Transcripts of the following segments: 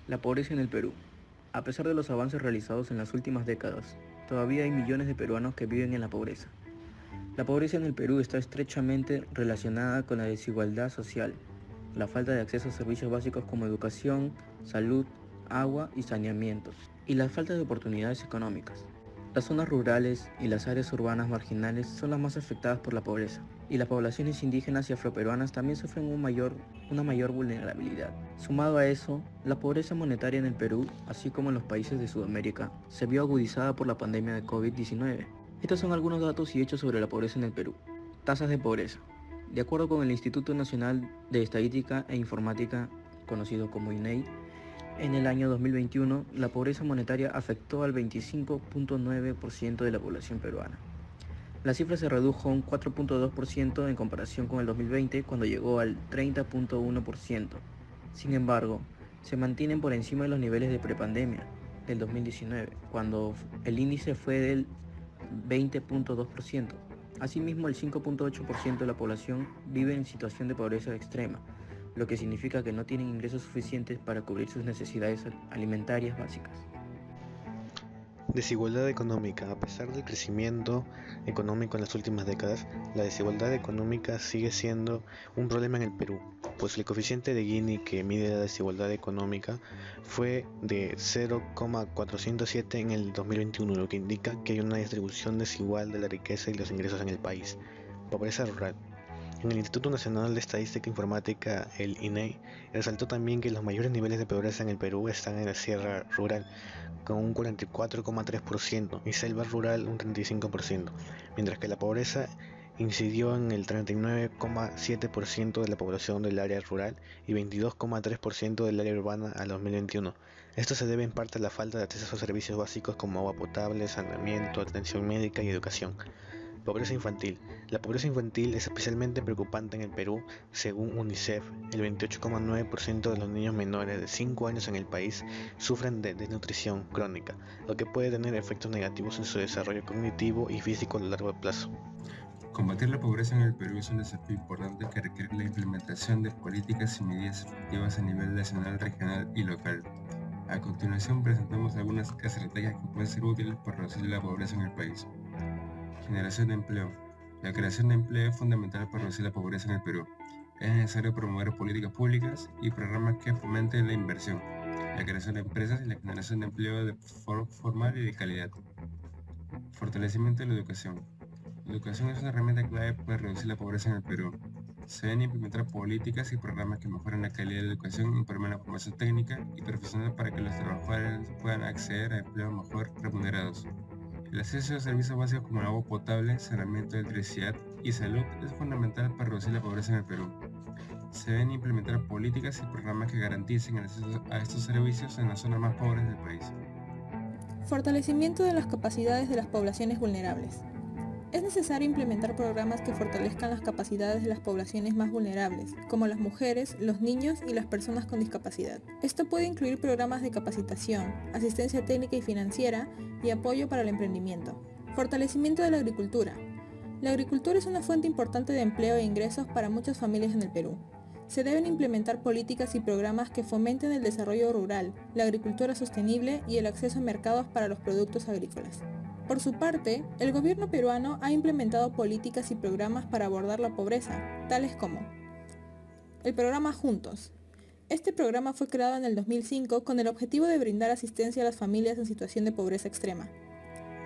La pobreza en el Perú. A pesar de los avances realizados en las últimas décadas, todavía hay millones de peruanos que viven en la pobreza. La pobreza en el Perú está estrechamente relacionada con la desigualdad social, la falta de acceso a servicios básicos como educación, salud, agua y saneamiento, y la falta de oportunidades económicas. Las zonas rurales y las áreas urbanas marginales son las más afectadas por la pobreza, y las poblaciones indígenas y afroperuanas también sufren una mayor vulnerabilidad. Sumado a eso, la pobreza monetaria en el Perú, así como en los países de Sudamérica, se vio agudizada por la pandemia de COVID-19. Estos son algunos datos y hechos sobre la pobreza en el Perú. Tasas de pobreza. De acuerdo con el Instituto Nacional de Estadística e Informática, conocido como INEI, en el año 2021, la pobreza monetaria afectó al 25.9% de la población peruana. La cifra se redujo un 4.2% en comparación con el 2020, cuando llegó al 30.1%. Sin embargo, se mantienen por encima de los niveles de prepandemia del 2019, cuando el índice fue del 20.2%. Asimismo, el 5.8% de la población vive en situación de pobreza extrema, lo que significa que no tienen ingresos suficientes para cubrir sus necesidades alimentarias básicas. Desigualdad económica. A pesar del crecimiento económico en las últimas décadas, la desigualdad económica sigue siendo un problema en el Perú, pues el coeficiente de Gini que mide la desigualdad económica fue de 0,407 en el 2021, lo que indica que hay una distribución desigual de la riqueza y los ingresos en el país. Pobreza rural. En el Instituto Nacional de Estadística e Informática, el INEI, resaltó también que los mayores niveles de pobreza en el Perú están en la sierra rural, con un 44,3% y selva rural un 35%, mientras que la pobreza incidió en el 39,7% de la población del área rural y 22,3% del área urbana al 2021. Esto se debe en parte a la falta de acceso a servicios básicos como agua potable, saneamiento, atención médica y educación. Pobreza infantil. La pobreza infantil es especialmente preocupante en el Perú. Según UNICEF, el 28,9% de los niños menores de 5 años en el país sufren de desnutrición crónica, lo que puede tener efectos negativos en su desarrollo cognitivo y físico a largo plazo. Combatir la pobreza en el Perú es un desafío importante que requiere la implementación de políticas y medidas efectivas a nivel nacional, regional y local. A continuación presentamos algunas estrategias que pueden ser útiles para reducir la pobreza en el país. Generación de empleo. La creación de empleo es fundamental para reducir la pobreza en el Perú. Es necesario promover políticas públicas y programas que fomenten la inversión, la creación de empresas y la generación de empleo de forma formal y de calidad. Fortalecimiento de la educación. La educación es una herramienta clave para reducir la pobreza en el Perú. Se deben implementar políticas y programas que mejoren la calidad de la educación y promuevan la formación técnica y profesional para que los trabajadores puedan acceder a empleos mejor remunerados. El acceso a servicios básicos como el agua potable, saneamiento, electricidad y salud es fundamental para reducir la pobreza en el Perú. Se deben implementar políticas y programas que garanticen el acceso a estos servicios en las zonas más pobres del país. Fortalecimiento de las capacidades de las poblaciones vulnerables. Es necesario implementar programas que fortalezcan las capacidades de las poblaciones más vulnerables, como las mujeres, los niños y las personas con discapacidad. Esto puede incluir programas de capacitación, asistencia técnica y financiera y apoyo para el emprendimiento. Fortalecimiento de la agricultura. La agricultura es una fuente importante de empleo e ingresos para muchas familias en el Perú. Se deben implementar políticas y programas que fomenten el desarrollo rural, la agricultura sostenible y el acceso a mercados para los productos agrícolas. Por su parte, el gobierno peruano ha implementado políticas y programas para abordar la pobreza, tales como el programa Juntos. Este programa fue creado en el 2005 con el objetivo de brindar asistencia a las familias en situación de pobreza extrema.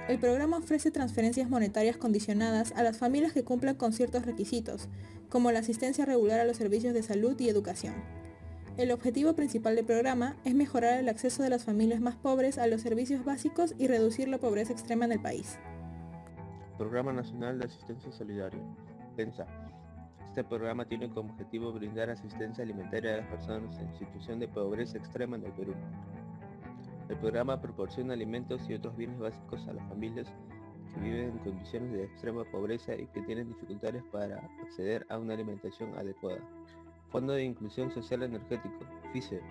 El programa ofrece transferencias monetarias condicionadas a las familias que cumplan con ciertos requisitos, como la asistencia regular a los servicios de salud y educación. El objetivo principal del programa es mejorar el acceso de las familias más pobres a los servicios básicos y reducir la pobreza extrema en el país. Programa Nacional de Asistencia Solidaria, PENSA. Este programa tiene como objetivo brindar asistencia alimentaria a las personas en situación de pobreza extrema en el Perú. El programa proporciona alimentos y otros bienes básicos a las familias que viven en condiciones de extrema pobreza y que tienen dificultades para acceder a una alimentación adecuada. Fondo de Inclusión Social Energético, FISE.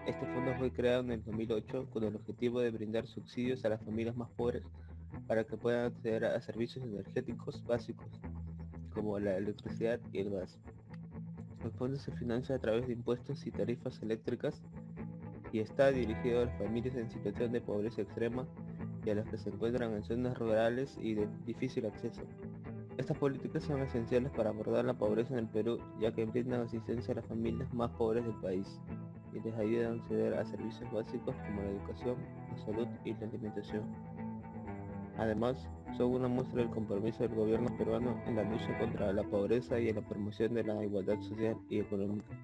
Este fondo fue creado en el 2008 con el objetivo de brindar subsidios a las familias más pobres para que puedan acceder a servicios energéticos básicos, como la electricidad y el gas. El fondo se financia a través de impuestos y tarifas eléctricas y está dirigido a las familias en situación de pobreza extrema y a las que se encuentran en zonas rurales y de difícil acceso. Estas políticas son esenciales para abordar la pobreza en el Perú, ya que brindan asistencia a las familias más pobres del país y les ayudan a acceder a servicios básicos como la educación, la salud y la alimentación. Además, son una muestra del compromiso del gobierno peruano en la lucha contra la pobreza y en la promoción de la igualdad social y económica.